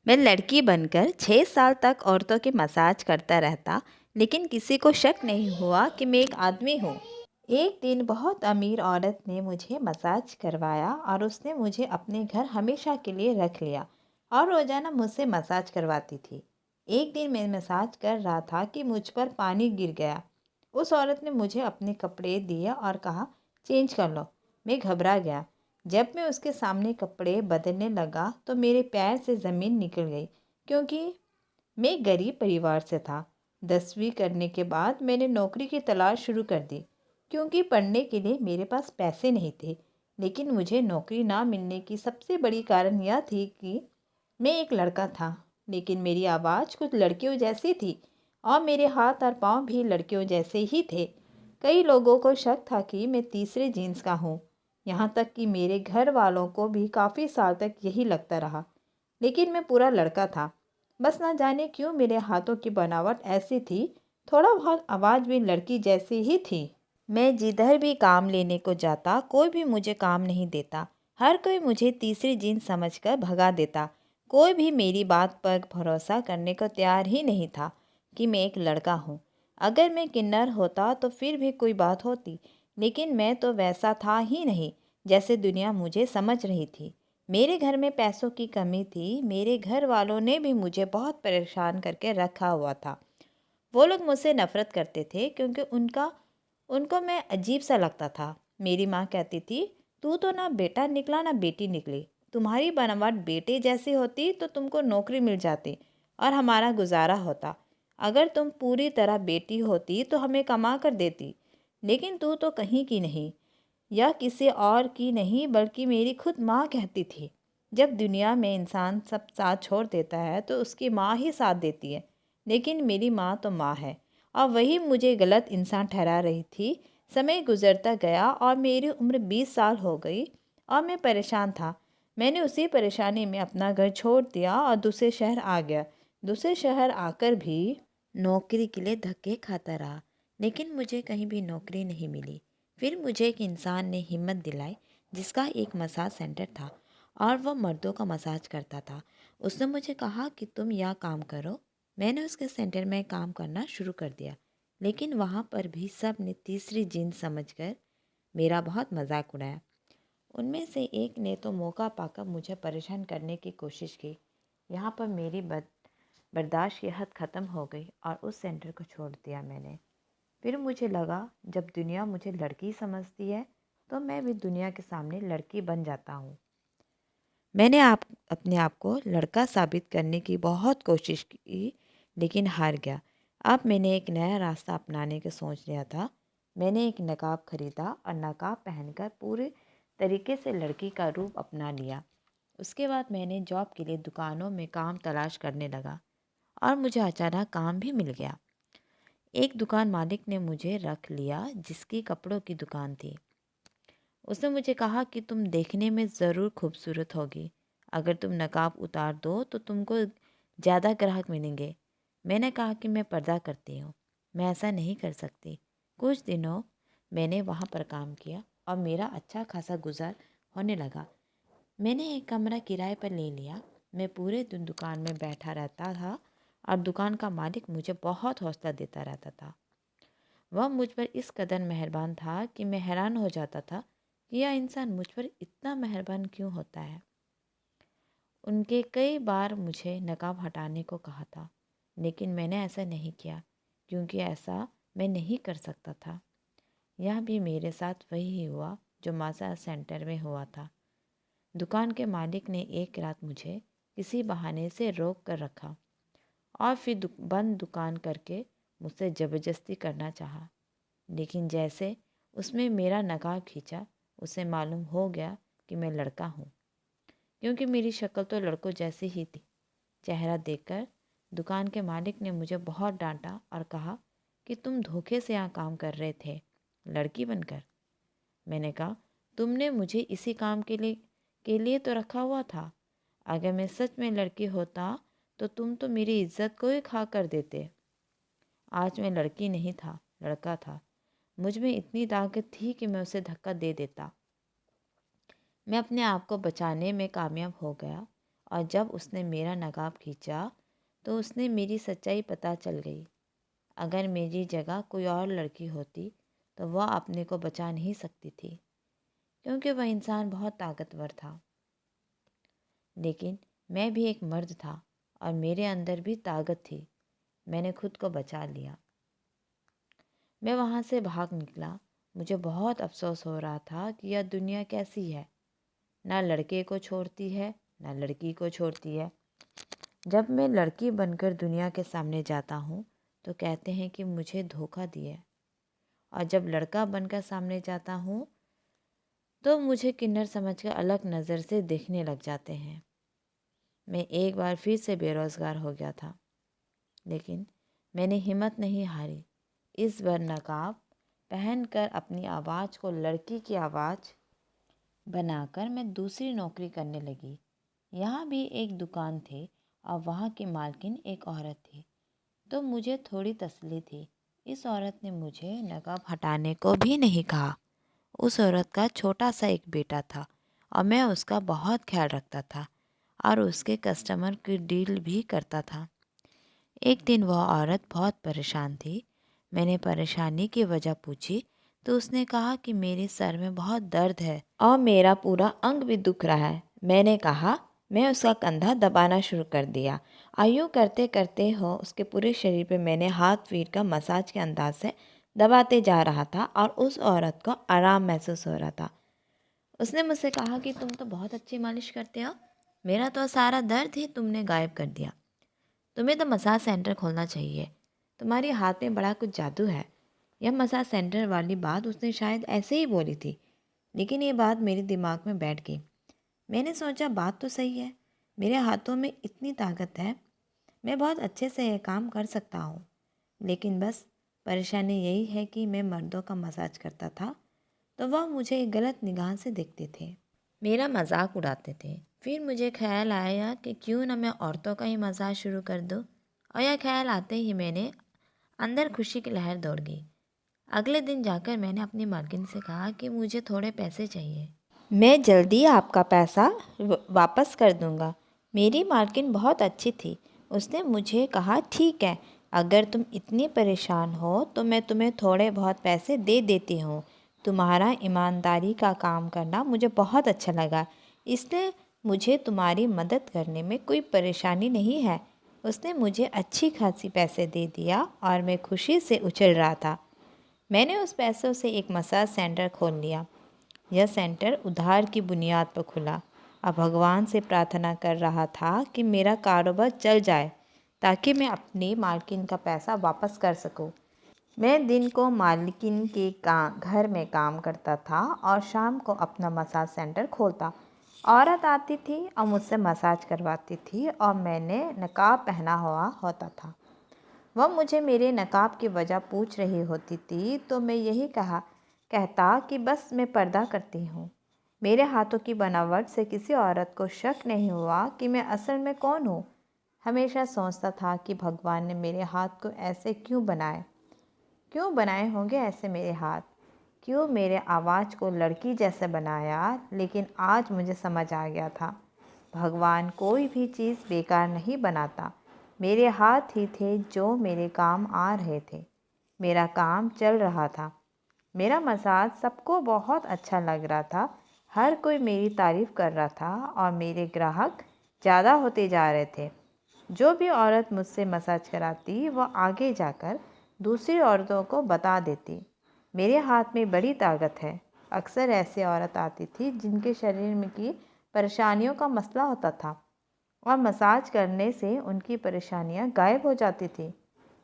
मैं लड़की बनकर 6 साल तक औरतों के मसाज करता रहता, लेकिन किसी को शक नहीं हुआ कि मैं एक आदमी हूँ। एक दिन बहुत अमीर औरत ने मुझे मसाज करवाया और उसने मुझे अपने घर हमेशा के लिए रख लिया और रोज़ाना मुझसे मसाज करवाती थी। एक दिन मैं मसाज कर रहा था कि मुझ पर पानी गिर गया। उस औरत ने मुझे अपने कपड़े दिए और कहा, चेंज कर लो। मैं घबरा गया। जब मैं उसके सामने कपड़े बदलने लगा तो मेरे पैर से ज़मीन निकल गई, क्योंकि मैं गरीब परिवार से था। 10वीं करने के बाद मैंने नौकरी की तलाश शुरू कर दी, क्योंकि पढ़ने के लिए मेरे पास पैसे नहीं थे। लेकिन मुझे नौकरी ना मिलने की सबसे बड़ी कारण यह थी कि मैं एक लड़का था। लेकिन मेरी आवाज़ कुछ लड़कियों जैसी थी और मेरे हाथ और पाँव भी लड़कियों जैसे ही थे। कई लोगों को शक था कि मैं तीसरे जीन्स का हूँ। यहाँ तक कि मेरे घर वालों को भी काफ़ी साल तक यही लगता रहा। लेकिन मैं पूरा लड़का था। बस ना जाने क्यों मेरे हाथों की बनावट ऐसी थी, थोड़ा बहुत आवाज़ भी लड़की जैसी ही थी। मैं जिधर भी काम लेने को जाता, कोई भी मुझे काम नहीं देता। हर कोई मुझे तीसरी जीन्स समझकर भगा देता। कोई भी मेरी बात पर भरोसा करने को तैयार ही नहीं था कि मैं एक लड़का हूँ। अगर मैं किन्नर होता तो फिर भी कोई बात होती, लेकिन मैं तो वैसा था ही नहीं जैसे दुनिया मुझे समझ रही थी। मेरे घर में पैसों की कमी थी। मेरे घर वालों ने भी मुझे बहुत परेशान करके रखा हुआ था। वो लोग मुझसे नफ़रत करते थे क्योंकि उनको मैं अजीब सा लगता था। मेरी माँ कहती थी, तू तो ना बेटा निकला ना बेटी निकली। तुम्हारी बनावट बेटे जैसी होती तो तुमको नौकरी मिल जाती और हमारा गुजारा होता। अगर तुम पूरी तरह बेटी होती तो हमें कमा कर देती। लेकिन तू तो कहीं की नहीं। यह किसी और की नहीं बल्कि मेरी खुद माँ कहती थी। जब दुनिया में इंसान सब साथ छोड़ देता है तो उसकी माँ ही साथ देती है। लेकिन मेरी माँ तो माँ है और वही मुझे गलत इंसान ठहरा रही थी। समय गुजरता गया और मेरी उम्र 20 साल हो गई और मैं परेशान था। मैंने उसी परेशानी में अपना घर छोड़ दिया और दूसरे शहर आ गया। दूसरे शहर आकर भी नौकरी के लिए धक्के खाता रहा, लेकिन मुझे कहीं भी नौकरी नहीं मिली। फिर मुझे एक इंसान ने हिम्मत दिलाई जिसका एक मसाज सेंटर था और वह मर्दों का मसाज करता था। उसने मुझे कहा कि तुम यह काम करो। मैंने उसके सेंटर में काम करना शुरू कर दिया, लेकिन वहाँ पर भी सब ने तीसरी जीन्स समझकर मेरा बहुत मजाक उड़ाया। उनमें से एक ने तो मौका पाकर मुझे परेशान करने की कोशिश की। यहाँ पर मेरी बर्दाश्त की हद ख़त्म हो गई और उस सेंटर को छोड़ दिया मैंने। फिर मुझे लगा, जब दुनिया मुझे लड़की समझती है तो मैं भी दुनिया के सामने लड़की बन जाता हूँ। मैंने अपने आप को लड़का साबित करने की बहुत कोशिश की, लेकिन हार गया। अब मैंने एक नया रास्ता अपनाने की सोच लिया था। मैंने एक नकाब खरीदा और नकाब पहनकर पूरे तरीके से लड़की का रूप अपना लिया। उसके बाद मैंने जॉब के लिए दुकानों में काम तलाश करने लगा और मुझे अचानक काम भी मिल गया। एक दुकान मालिक ने मुझे रख लिया जिसकी कपड़ों की दुकान थी। उसने मुझे कहा कि तुम देखने में ज़रूर खूबसूरत होगी। अगर तुम नकाब उतार दो तो तुमको ज़्यादा ग्राहक मिलेंगे। मैंने कहा कि मैं पर्दा करती हूँ, मैं ऐसा नहीं कर सकती। कुछ दिनों मैंने वहाँ पर काम किया और मेरा अच्छा खासा गुजार होने लगा। मैंने एक कमरा किराए पर ले लिया। मैं पूरे दिन दुकान में बैठा रहता था और दुकान का मालिक मुझे बहुत हौसला देता रहता था। वह मुझ पर इस कदर मेहरबान था कि मैं हैरान हो जाता था कि यह इंसान मुझ पर इतना मेहरबान क्यों होता है। उनके कई बार मुझे नकाब हटाने को कहा था, लेकिन मैंने ऐसा नहीं किया क्योंकि ऐसा मैं नहीं कर सकता था। यह भी मेरे साथ वही हुआ जो मसाज सेंटर में हुआ था। दुकान के मालिक ने एक रात मुझे किसी बहाने से रोक कर रखा और फिर बंद दुकान करके मुझसे ज़बरदस्ती करना चाहा। लेकिन जैसे उसमें मेरा नकाब खींचा, उसे मालूम हो गया कि मैं लड़का हूँ, क्योंकि मेरी शक्ल तो लड़कों जैसी ही थी। चेहरा देखकर दुकान के मालिक ने मुझे बहुत डांटा और कहा कि तुम धोखे से यहाँ काम कर रहे थे, लड़की बनकर। मैंने कहा, तुमने मुझे इसी काम के लिए तो रखा हुआ था। अगर मैं सच में लड़की होता तो तुम तो मेरी इज्जत को ही खा कर देते। आज मैं लड़की नहीं था, लड़का था। मुझ में इतनी ताकत थी कि मैं उसे धक्का दे देता। मैं अपने आप को बचाने में कामयाब हो गया और जब उसने मेरा नकाब खींचा तो उसने मेरी सच्चाई पता चल गई। अगर मेरी जगह कोई और लड़की होती तो वह अपने को बचा नहीं सकती थी, क्योंकि वह इंसान बहुत ताकतवर था। लेकिन मैं भी एक मर्द था और मेरे अंदर भी ताकत थी। मैंने खुद को बचा लिया। मैं वहाँ से भाग निकला। मुझे बहुत अफसोस हो रहा था कि यह दुनिया कैसी है, ना लड़के को छोड़ती है ना लड़की को छोड़ती है। जब मैं लड़की बनकर दुनिया के सामने जाता हूँ तो कहते हैं कि मुझे धोखा दिया, और जब लड़का बनकर सामने जाता हूँ तो मुझे किन्नर समझकर अलग नज़र से देखने लग जाते हैं। मैं एक बार फिर से बेरोज़गार हो गया था, लेकिन मैंने हिम्मत नहीं हारी। इस बार नकाब पहनकर अपनी आवाज़ को लड़की की आवाज़ बनाकर मैं दूसरी नौकरी करने लगी। यहाँ भी एक दुकान थी और वहाँ की मालकिन एक औरत थी, तो मुझे थोड़ी तसल्ली थी। इस औरत ने मुझे नकाब हटाने को भी नहीं कहा। उस औरत का छोटा सा एक बेटा था और मैं उसका बहुत ख्याल रखता था और उसके कस्टमर की डील भी करता था। एक दिन वह औरत बहुत परेशान थी। मैंने परेशानी की वजह पूछी तो उसने कहा कि मेरे सर में बहुत दर्द है और मेरा पूरा अंग भी दुख रहा है। मैंने कहा, मैं उसका कंधा दबाना शुरू कर दिया। यूँ करते करते हो उसके पूरे शरीर पे मैंने हाथ फेर का मसाज के अंदाज से दबाते जा रहा था और उस औरत को आराम महसूस हो रहा था। उसने मुझसे कहा कि तुम तो बहुत अच्छी मालिश करते हो, मेरा तो सारा दर्द ही तुमने गायब कर दिया। तुम्हें तो मसाज सेंटर खोलना चाहिए, तुम्हारे हाथ में बड़ा कुछ जादू है। यह मसाज सेंटर वाली बात उसने शायद ऐसे ही बोली थी, लेकिन ये बात मेरे दिमाग में बैठ गई। मैंने सोचा बात तो सही है, मेरे हाथों में इतनी ताकत है, मैं बहुत अच्छे से यह काम कर सकता हूँ। लेकिन बस परेशानी यही है कि मैं मर्दों का मसाज करता था तो वह मुझे एक गलत निगाह से देखते थे, मेरा मजाक उड़ाते थे। फिर मुझे ख्याल आया कि क्यों ना मैं औरतों का ही मसाज शुरू कर दूँ, और यह ख्याल आते ही मैंने अंदर खुशी की लहर दौड़ गई। अगले दिन जाकर मैंने अपनी मालकिन से कहा कि मुझे थोड़े पैसे चाहिए, मैं जल्दी आपका पैसा वापस कर दूंगा। मेरी मालकिन बहुत अच्छी थी। उसने मुझे कहा, ठीक है, अगर तुम इतनी परेशान हो तो मैं तुम्हें थोड़े बहुत पैसे दे देती हूँ। तुम्हारा ईमानदारी का काम करना मुझे बहुत अच्छा लगा, इसलिए मुझे तुम्हारी मदद करने में कोई परेशानी नहीं है। उसने मुझे अच्छी खासी पैसे दे दिया और मैं खुशी से उछल रहा था। मैंने उस पैसों से एक मसाज सेंटर खोल लिया। यह सेंटर उधार की बुनियाद पर खुला और भगवान से प्रार्थना कर रहा था कि मेरा कारोबार चल जाए ताकि मैं अपनी मालकिन का पैसा वापस कर सकूं। मैं दिन को मालकिन के घर में काम करता था और शाम को अपना मसाज सेंटर खोलता। औरत आती थी और मुझसे मसाज करवाती थी और मैंने नकाब पहना हुआ होता था। वह मुझे मेरे नकाब की वजह पूछ रही होती थी तो मैं यही कहता कि बस मैं पर्दा करती हूँ। मेरे हाथों की बनावट से किसी औरत को शक नहीं हुआ कि मैं असल में कौन हूँ। हमेशा सोचता था कि भगवान ने मेरे हाथ को ऐसे क्यों बनाए होंगे ऐसे मेरे हाथ, क्यों मेरे आवाज़ को लड़की जैसे बनाया। लेकिन आज मुझे समझ आ गया था, भगवान कोई भी चीज़ बेकार नहीं बनाता। मेरे हाथ ही थे जो मेरे काम आ रहे थे। मेरा काम चल रहा था। मेरा मसाज सबको बहुत अच्छा लग रहा था। हर कोई मेरी तारीफ़ कर रहा था और मेरे ग्राहक ज़्यादा होते जा रहे थे। जो भी औरत मुझसे मसाज कराती वह आगे जाकर दूसरी औरतों को बता देती, मेरे हाथ में बड़ी ताकत है। अक्सर ऐसी औरत आती थी जिनके शरीर में की परेशानियों का मसला होता था और मसाज करने से उनकी परेशानियां गायब हो जाती थी।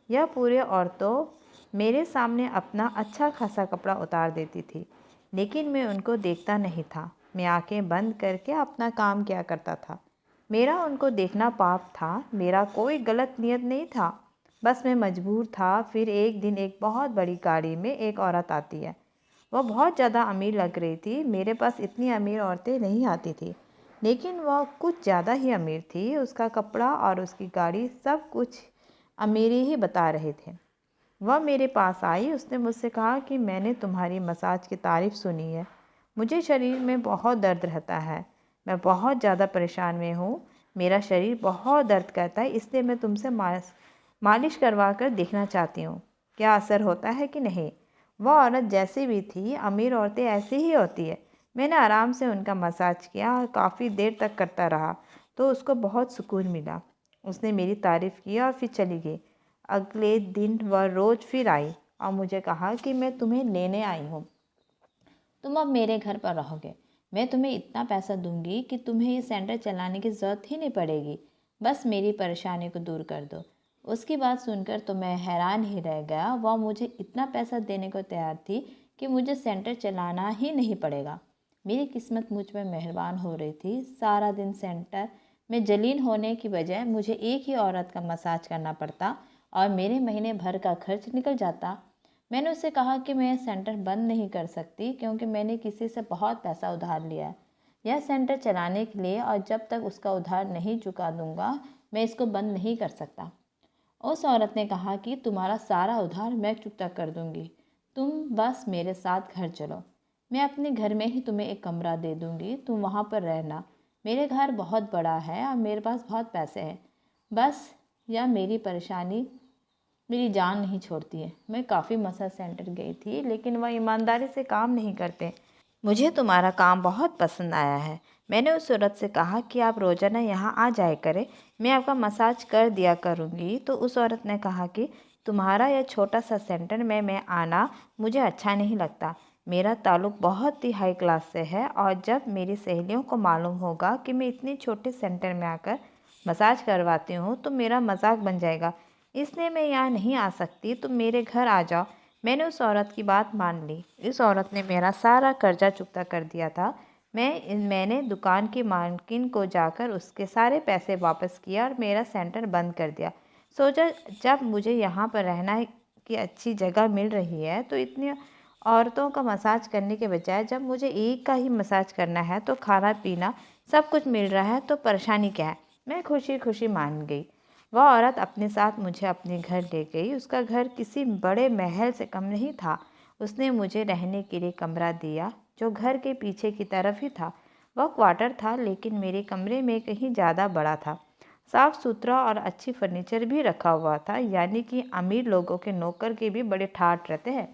यह पूरे औरतों मेरे सामने अपना अच्छा खासा कपड़ा उतार देती थी, लेकिन मैं उनको देखता नहीं था। मैं आंखें बंद करके अपना काम किया करता था। मेरा उनको देखना पाप था, मेरा कोई गलत नियत नहीं था, बस मैं मजबूर था। फिर एक दिन एक बहुत बड़ी गाड़ी में एक औरत आती है। वह बहुत ज़्यादा अमीर लग रही थी। मेरे पास इतनी अमीर औरतें नहीं आती थी, लेकिन वह कुछ ज़्यादा ही अमीर थी। उसका कपड़ा और उसकी गाड़ी सब कुछ अमीरी ही बता रहे थे। वह मेरे पास आई। उसने मुझसे कहा कि मैंने तुम्हारी मसाज की तारीफ़ सुनी है। मुझे शरीर में बहुत दर्द रहता है, मैं बहुत ज़्यादा परेशान में हूँ। मेरा शरीर बहुत दर्द करता है, इसलिए मैं तुमसे मालिश करवा कर देखना चाहती हूँ क्या असर होता है कि नहीं। वह औरत जैसी भी थी, अमीर औरतें ऐसी ही होती है। मैंने आराम से उनका मसाज किया और काफ़ी देर तक करता रहा तो उसको बहुत सुकून मिला। उसने मेरी तारीफ़ की और फिर चली गई। अगले दिन वह रोज़ फिर आई और मुझे कहा कि मैं तुम्हें लेने आई हूँ, तुम अब मेरे घर पर रहोगे। मैं तुम्हें इतना पैसा दूंगी कि तुम्हें ये सेंटर चलाने की ज़रूरत ही नहीं पड़ेगी। बस मेरी परेशानी को दूर कर दो। उसकी बात सुनकर तो मैं हैरान ही रह गया। वह मुझे इतना पैसा देने को तैयार थी कि मुझे सेंटर चलाना ही नहीं पड़ेगा। मेरी किस्मत मुझ पर मेहरबान हो रही थी। सारा दिन सेंटर में जलीन होने की बजाय मुझे एक ही औरत का मसाज करना पड़ता और मेरे महीने भर का खर्च निकल जाता। मैंने उससे कहा कि मैं सेंटर बंद नहीं कर सकती क्योंकि मैंने किसी से बहुत पैसा उधार लिया है यह सेंटर चलाने के लिए, और जब तक उसका उधार नहीं चुका दूंगा मैं इसको बंद नहीं कर सकता। उस औरत ने कहा कि तुम्हारा सारा उधार मैं चुकता कर दूंगी, तुम बस मेरे साथ घर चलो। मैं अपने घर में ही तुम्हें एक कमरा दे दूंगी, तुम वहाँ पर रहना। मेरे घर बहुत बड़ा है और मेरे पास बहुत पैसे हैं। बस यह मेरी जान नहीं छोड़ती है। मैं काफ़ी मसाज सेंटर गई थी लेकिन वह ईमानदारी से काम नहीं करते। मुझे तुम्हारा काम बहुत पसंद आया है। मैंने उस औरत से कहा कि आप रोज़ाना यहाँ आ जाया करें, मैं आपका मसाज कर दिया करूँगी। तो उस औरत ने कहा कि तुम्हारा यह छोटा सा सेंटर में मैं आना मुझे अच्छा नहीं लगता। मेरा ताल्लुक़ बहुत ही हाई क्लास से है और जब मेरी सहेलियों को मालूम होगा कि मैं इतने छोटे सेंटर में आकर मसाज करवाती हूँ तो मेरा मजाक बन जाएगा। इसलिए मैं यहाँ नहीं आ सकती, तुम मेरे घर आ जाओ। मैंने उस औरत की बात मान ली। इस औरत ने मेरा सारा कर्जा चुकता कर दिया था। मैंने दुकान की मालकिन को जाकर उसके सारे पैसे वापस किया और मेरा सेंटर बंद कर दिया। सोचा जब मुझे यहाँ पर रहना की अच्छी जगह मिल रही है तो इतनी औरतों का मसाज करने के बजाय जब मुझे एक का ही मसाज करना है तो खाना पीना सब कुछ मिल रहा है तो परेशानी क्या है। मैं खुशी खुशी मान गई। वह औरत अपने साथ मुझे अपने घर ले गई। उसका घर किसी बड़े महल से कम नहीं था। उसने मुझे रहने के लिए कमरा दिया जो घर के पीछे की तरफ ही था। वह क्वार्टर था लेकिन मेरे कमरे में कहीं ज़्यादा बड़ा था। साफ़ सुथरा और अच्छी फर्नीचर भी रखा हुआ था, यानी कि अमीर लोगों के नौकर के भी बड़े ठाठ रहते हैं।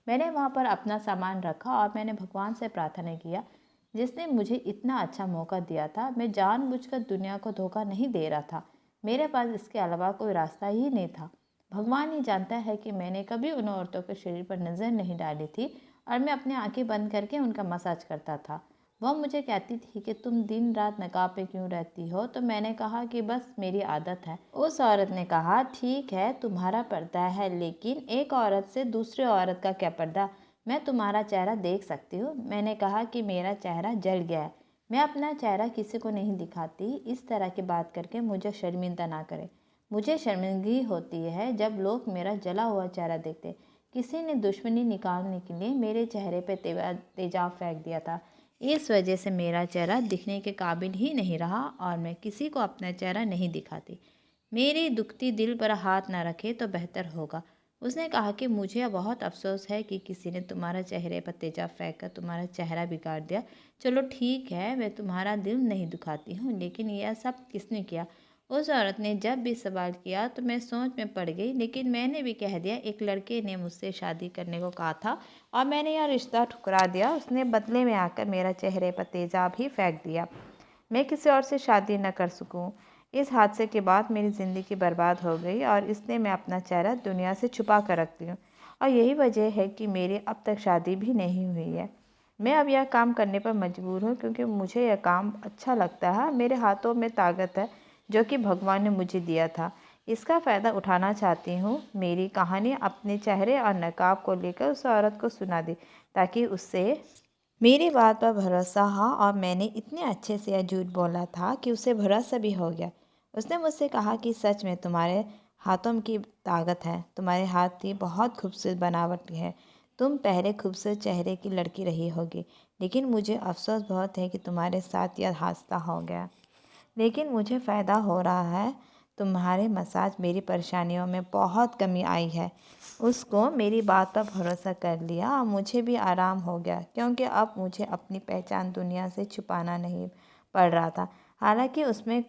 मैंने वहाँ पर अपना सामान रखा और मैंने भगवान से प्रार्थना किया जिसने मुझे इतना अच्छा मौका दिया था। मैं जानबूझकर दुनिया को धोखा नहीं दे रहा था, मेरे पास इसके अलावा कोई रास्ता ही नहीं था। भगवान ही जानता है कि मैंने कभी उन औरतों के शरीर पर नज़र नहीं डाली थी और मैं अपनी आंखें बंद करके उनका मसाज करता था। वह मुझे कहती थी कि तुम दिन रात नकाब पे क्यों रहती हो, तो मैंने कहा कि बस मेरी आदत है। उस औरत ने कहा ठीक है तुम्हारा पर्दा है, लेकिन एक औरत से दूसरी औरत का क्या पर्दा, मैं तुम्हारा चेहरा देख सकती हूँ। मैंने कहा कि मेरा चेहरा जल गया है, मैं अपना चेहरा किसी को नहीं दिखाती। इस तरह की बात करके मुझे शर्मिंदा ना करें। मुझे शर्मिंदगी होती है जब लोग मेरा जला हुआ चेहरा देखते। किसी ने दुश्मनी निकालने के लिए मेरे चेहरे पर तेजाब फेंक दिया था। इस वजह से मेरा चेहरा दिखने के काबिल ही नहीं रहा और मैं किसी को अपना चेहरा नहीं दिखाती। मेरी दुखती दिल पर हाथ ना रखे तो बेहतर होगा। उसने कहा कि मुझे बहुत अफसोस है कि किसी ने तुम्हारा चेहरे पर तेजाब फेंक कर तुम्हारा चेहरा बिगाड़ दिया। चलो ठीक है, मैं तुम्हारा दिल नहीं दुखाती हूँ, लेकिन यह सब किसने किया। उस औरत ने जब भी सवाल किया तो मैं सोच में पड़ गई, लेकिन मैंने भी कह दिया एक लड़के ने मुझसे शादी करने को कहा था और मैंने यह रिश्ता ठुकरा दिया। उसने बदले में आकर मेरा चेहरे पर तेजाब ही फेंक दिया। मैं किसी और से शादी न कर सकूं। इस हादसे के बाद मेरी ज़िंदगी बर्बाद हो गई और इसलिए मैं अपना चेहरा दुनिया से छुपा कर रखती हूँ और यही वजह है कि मेरी अब तक शादी भी नहीं हुई है। मैं अब यह काम करने पर मजबूर हूँ क्योंकि मुझे यह काम अच्छा लगता है। मेरे हाथों में ताकत है जो कि भगवान ने मुझे दिया था, इसका फ़ायदा उठाना चाहती हूँ। मेरी कहानी अपने चेहरे और नकाब को लेकर उस औरत को सुना दी ताकि उससे मेरी बात पर भरोसा हो और मैंने इतने अच्छे से यह झूठ बोला था कि उसे भरोसा भी हो गया। उसने मुझसे कहा कि सच में तुम्हारे हाथों की ताकत है, तुम्हारे हाथ की बहुत खूबसूरत बनावट है, तुम पहले खूबसूरत चेहरे की लड़की रही होगी, लेकिन मुझे अफसोस बहुत है कि तुम्हारे साथ यह हादसा हो गया। लेकिन मुझे फ़ायदा हो रहा है, तुम्हारे मसाज मेरी परेशानियों में बहुत कमी आई है। उसको मेरी बात पर भरोसा कर लिया और मुझे भी आराम हो गया क्योंकि अब मुझे अपनी पहचान दुनिया से छुपाना नहीं पड़ रहा था। हालांकि उसमें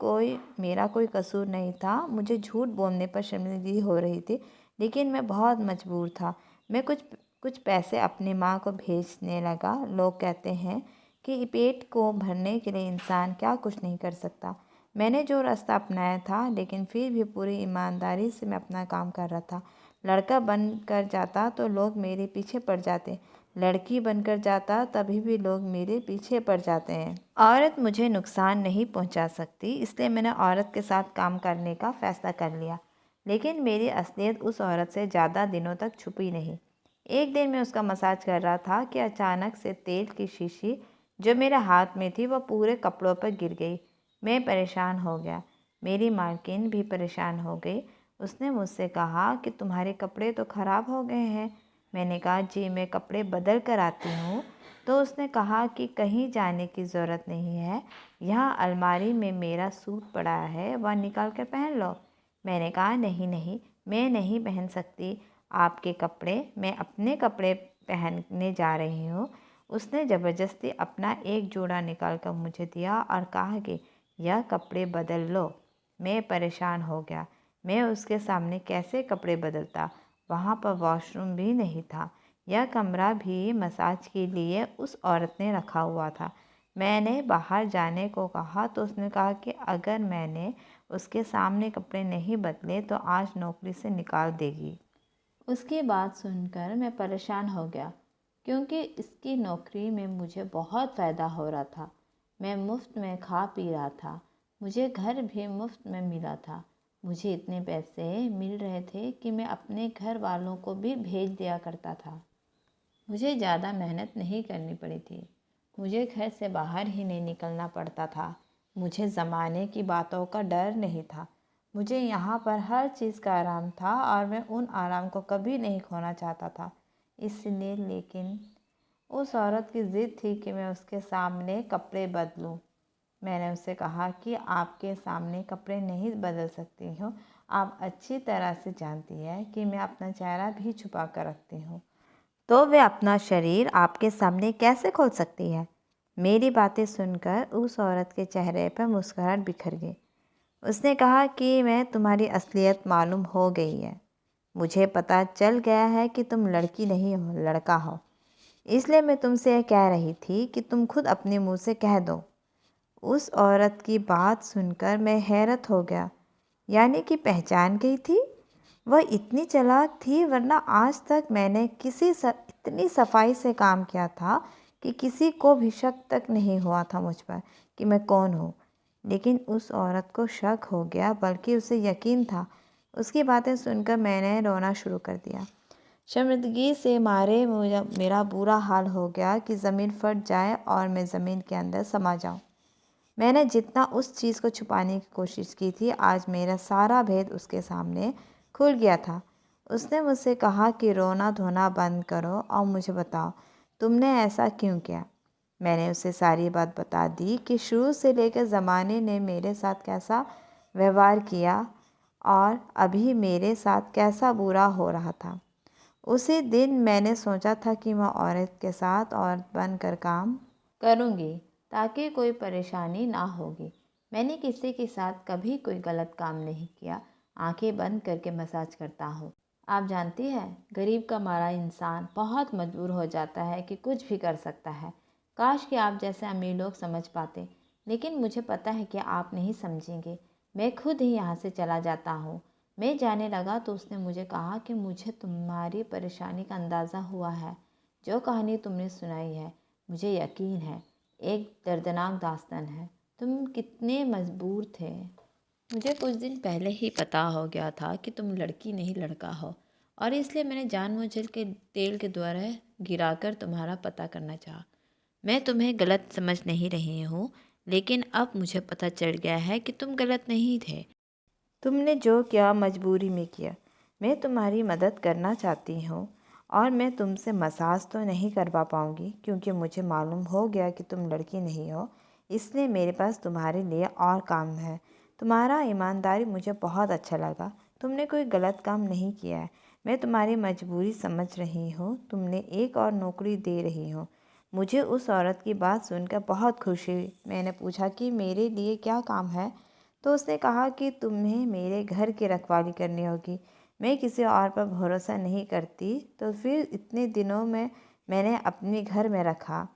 मेरा कोई कसूर नहीं था। मुझे झूठ बोलने पर शर्मिंदगी हो रही थी, लेकिन मैं बहुत मजबूर था। मैं कुछ कुछ पैसे अपनी माँ को भेजने लगा। लोग कहते हैं कि पेट को भरने के लिए इंसान क्या कुछ नहीं कर सकता। मैंने जो रास्ता अपनाया था, लेकिन फिर भी पूरी ईमानदारी से मैं अपना काम कर रहा था। लड़का बन कर जाता तो लोग मेरे पीछे पड़ जाते, लड़की बनकर जाता तभी भी लोग मेरे पीछे पड़ जाते हैं। औरत मुझे नुकसान नहीं पहुंचा सकती, इसलिए मैंने औरत के साथ काम करने का फ़ैसला कर लिया। लेकिन मेरी असलियत उस औरत से ज़्यादा दिनों तक छुपी नहीं। एक दिन मैं उसका मसाज कर रहा था कि अचानक से तेल की शीशी जो मेरे हाथ में थी वह पूरे कपड़ों पर गिर गई। मैं परेशान हो गया। मेरी मालकिन भी परेशान हो गई। उसने मुझसे कहा कि तुम्हारे कपड़े तो ख़राब हो गए हैं। मैंने कहा जी, मैं कपड़े बदल कर आती हूँ। तो उसने कहा कि कहीं जाने की ज़रूरत नहीं है, यहाँ अलमारी में मेरा सूट पड़ा है, वह निकाल कर पहन लो। मैंने कहा नहीं नहीं, मैं नहीं पहन सकती आपके कपड़े, मैं अपने कपड़े पहनने जा रही हूँ। उसने ज़बरदस्ती अपना एक जोड़ा निकाल कर मुझे दिया और कहा कि यह कपड़े बदल लो। मैं परेशान हो गया। मैं उसके सामने कैसे कपड़े बदलता? वहाँ पर वॉशरूम भी नहीं था। यह कमरा भी मसाज के लिए उस औरत ने रखा हुआ था। मैंने बाहर जाने को कहा तो उसने कहा कि अगर मैंने उसके सामने कपड़े नहीं बदले तो आज नौकरी से निकाल देगी। उसकी बात सुनकर मैं परेशान हो गया, क्योंकि इसकी नौकरी में मुझे बहुत फ़ायदा हो रहा था। मैं मुफ्त में खा पी रहा था, मुझे घर भी मुफ्त में मिला था। मुझे इतने पैसे मिल रहे थे कि मैं अपने घर वालों को भी भेज दिया करता था। मुझे ज़्यादा मेहनत नहीं करनी पड़ी थी। मुझे घर से बाहर ही नहीं निकलना पड़ता था। मुझे ज़माने की बातों का डर नहीं था। मुझे यहाँ पर हर चीज़ का आराम था और मैं उन आराम को कभी नहीं खोना चाहता था। इसलिए लेकिन उस औरत की ज़िद थी कि मैं उसके सामने कपड़े बदलूं। मैंने उससे कहा कि आपके सामने कपड़े नहीं बदल सकती हूँ। आप अच्छी तरह से जानती है कि मैं अपना चेहरा भी छुपा कर रखती हूँ, तो वे अपना शरीर आपके सामने कैसे खोल सकती है? मेरी बातें सुनकर उस औरत के चेहरे पर मुस्कुराहट बिखर गई। उसने कहा कि मैं तुम्हारी असलियत मालूम हो गई है। मुझे पता चल गया है कि तुम लड़की नहीं हो, लड़का हो। इसलिए मैं तुमसे यह कह रही थी कि तुम खुद अपने मुंह से कह दो। उस औरत की बात सुनकर मैं हैरत हो गया। यानी कि पहचान गई थी। वह इतनी चालाक थी, वरना आज तक मैंने इतनी सफाई से काम किया था कि किसी को भी शक तक नहीं हुआ था मुझ पर कि मैं कौन हूँ। लेकिन उस औरत को शक हो गया, बल्कि उसे यकीन था। उसकी बातें सुनकर मैंने रोना शुरू कर दिया। शर्मिंदगी से मारे मेरा बुरा हाल हो गया कि ज़मीन फट जाए और मैं ज़मीन के अंदर समा जाऊँ। मैंने जितना उस चीज़ को छुपाने की कोशिश की थी, आज मेरा सारा भेद उसके सामने खुल गया था। उसने मुझसे कहा कि रोना धोना बंद करो और मुझे बताओ तुमने ऐसा क्यों किया। मैंने उसे सारी बात बता दी कि शुरू से लेकर ज़माने ने मेरे साथ कैसा व्यवहार किया और अभी मेरे साथ कैसा बुरा हो रहा था। उसी दिन मैंने सोचा था कि मैं औरत के साथ औरत बनकर काम करूँगी, ताकि कोई परेशानी ना होगी। मैंने किसी के साथ कभी कोई गलत काम नहीं किया। आंखें बंद करके मसाज करता हूँ। आप जानती हैं, गरीब का मारा इंसान बहुत मजबूर हो जाता है कि कुछ भी कर सकता है। काश कि आप जैसे अमीर लोग समझ पाते, लेकिन मुझे पता है कि आप नहीं समझेंगे। मैं खुद ही यहाँ से चला जाता हूँ। मैं जाने लगा तो उसने मुझे कहा कि मुझे तुम्हारी परेशानी का अंदाज़ा हुआ है। जो कहानी तुमने सुनाई है, मुझे यकीन है एक दर्दनाक दास्तान है। तुम कितने मजबूर थे। मुझे कुछ दिन पहले ही पता हो गया था कि तुम लड़की नहीं लड़का हो, और इसलिए मैंने जानबूझकर के तेल के द्वारा गिराकर तुम्हारा पता करना चाहा। मैं तुम्हें गलत समझ नहीं रही हूँ, लेकिन अब मुझे पता चल गया है कि तुम गलत नहीं थे। तुमने जो किया मजबूरी में किया। मैं तुम्हारी मदद करना चाहती हूँ और मैं तुमसे मसाज तो नहीं करवा पाऊँगी, क्योंकि मुझे मालूम हो गया कि तुम लड़की नहीं हो। इसलिए मेरे पास तुम्हारे लिए और काम है। तुम्हारा ईमानदारी मुझे बहुत अच्छा लगा। तुमने कोई गलत काम नहीं किया है। मैं तुम्हारी मजबूरी समझ रही हूँ। तुमने एक और नौकरी दे रही हूँ। मुझे उस औरत की बात सुनकर बहुत खुशी हुई। मैंने पूछा कि मेरे लिए क्या काम है, तो उसने कहा कि तुम्हें मेरे घर की रखवाली करनी होगी। मैं किसी और पर भरोसा नहीं करती, तो फिर इतने दिनों में मैंने अपने घर में रखा।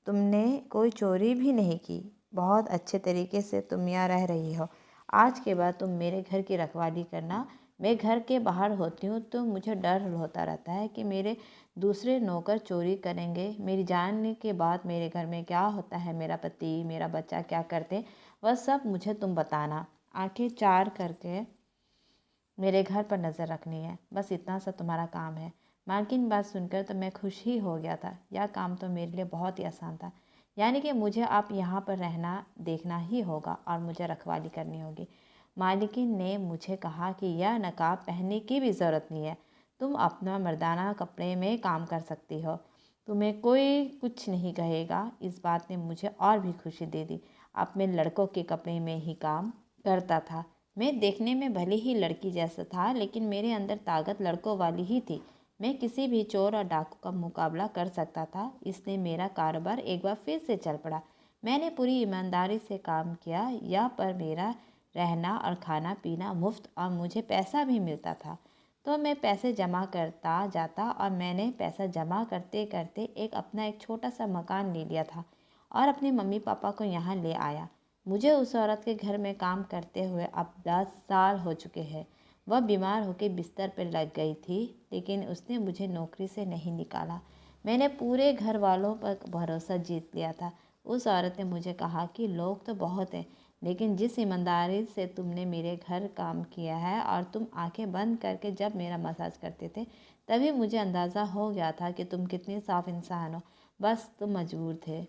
तुमने कोई चोरी भी नहीं की, बहुत अच्छे तरीके से तुम यहाँ रह रही हो। आज के बाद तुम मेरे घर की रखवाली करना। मैं घर के बाहर होती हूँ तो मुझे डर होता रहता है कि मेरे दूसरे नौकर चोरी करेंगे। मेरी जानने के बाद मेरे घर में क्या होता है, मेरा पति मेरा बच्चा क्या करते हैं, वह सब मुझे तुम बताना। आंखें चार करके मेरे घर पर नज़र रखनी है, बस इतना सा तुम्हारा काम है। मालकिन बात सुनकर तो मैं खुश ही हो गया था। यह काम तो मेरे लिए बहुत ही आसान था। यानी कि मुझे आप यहाँ पर रहना देखना ही होगा और मुझे रखवाली करनी होगी। मालकिन ने मुझे कहा कि यह नकाब पहनने की भी ज़रूरत नहीं है, तुम अपना मर्दाना कपड़े में काम कर सकती हो, तुम्हें कोई कुछ नहीं कहेगा। इस बात ने मुझे और भी खुशी दे दी। अब मैं लड़कों के कपड़े में ही काम करता था। मैं देखने में भले ही लड़की जैसा था, लेकिन मेरे अंदर ताकत लड़कों वाली ही थी। मैं किसी भी चोर और डाकू का मुकाबला कर सकता था। इसलिए मेरा कारोबार एक बार फिर से चल पड़ा। मैंने पूरी ईमानदारी से काम किया। यह पर मेरा रहना और खाना पीना मुफ्त और मुझे पैसा भी मिलता था। तो मैं पैसे जमा करता जाता और मैंने पैसा जमा करते करते अपना एक छोटा सा मकान ले लिया था और अपने मम्मी पापा को यहाँ ले आया। मुझे उस औरत के घर में काम करते हुए अब 10 साल हो चुके हैं। वह बीमार होकर बिस्तर पर लग गई थी, लेकिन उसने मुझे नौकरी से नहीं निकाला। मैंने पूरे घर वालों पर भरोसा जीत लिया था। उस औरत ने मुझे कहा कि लोग तो बहुत हैं, लेकिन जिस ईमानदारी से तुमने मेरे घर काम किया है और तुम आंखें बंद करके जब मेरा मसाज करते थे, तभी मुझे अंदाज़ा हो गया था कि तुम कितने साफ इंसान हो। बस तुम मजबूर थे।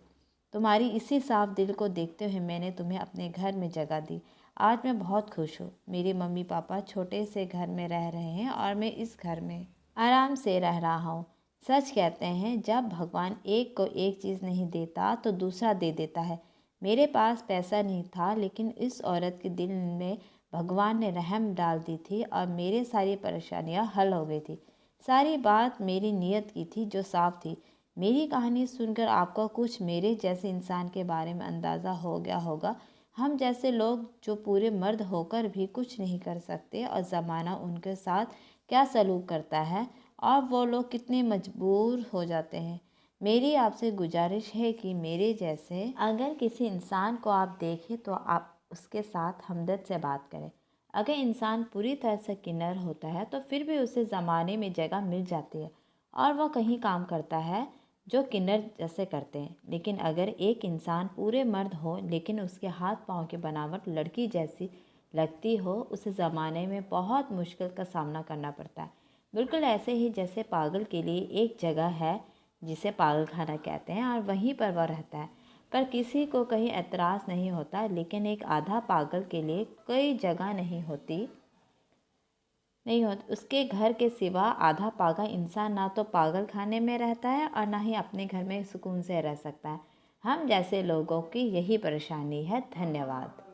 तुम्हारी इसी साफ दिल को देखते हुए मैंने तुम्हें अपने घर में जगह दी। आज मैं बहुत खुश हूँ। मेरे मम्मी पापा छोटे से घर में रह रहे हैं और मैं इस घर में आराम से रह रहा हूँ। सच कहते हैं, जब भगवान एक को एक चीज़ नहीं देता तो दूसरा दे देता है। मेरे पास पैसा नहीं था, लेकिन इस औरत के दिल में भगवान ने रहम डाल दी थी और मेरी सारी परेशानियाँ हल हो गई थी। सारी बात मेरी नीयत की थी जो साफ थी। मेरी कहानी सुनकर आपको कुछ मेरे जैसे इंसान के बारे में अंदाज़ा हो गया होगा। हम जैसे लोग जो पूरे मर्द होकर भी कुछ नहीं कर सकते और ज़माना उनके साथ क्या सलूक करता है और वो लोग कितने मजबूर हो जाते हैं। मेरी आपसे गुजारिश है कि मेरे जैसे अगर किसी इंसान को आप देखें तो आप उसके साथ हमदर्द से बात करें। अगर इंसान पूरी तरह से किन्नर होता है तो फिर भी उसे ज़माने में जगह मिल जाती है और वह कहीं काम करता है जो किन्नर जैसे करते हैं। लेकिन अगर एक इंसान पूरे मर्द हो लेकिन उसके हाथ पाँव की बनावट लड़की जैसी लगती हो, उसे ज़माने में बहुत मुश्किल का सामना करना पड़ता है। बिल्कुल ऐसे ही जैसे पागल के लिए एक जगह है जिसे पागल खाना कहते हैं और वहीं पर वह रहता है, पर किसी को कहीं एतराज़ नहीं होता। लेकिन एक आधा पागल के लिए कोई जगह नहीं होती। उसके घर के सिवा आधा पागल इंसान ना तो पागल खाने में रहता है और ना ही अपने घर में सुकून से रह सकता है। हम जैसे लोगों की यही परेशानी है। धन्यवाद।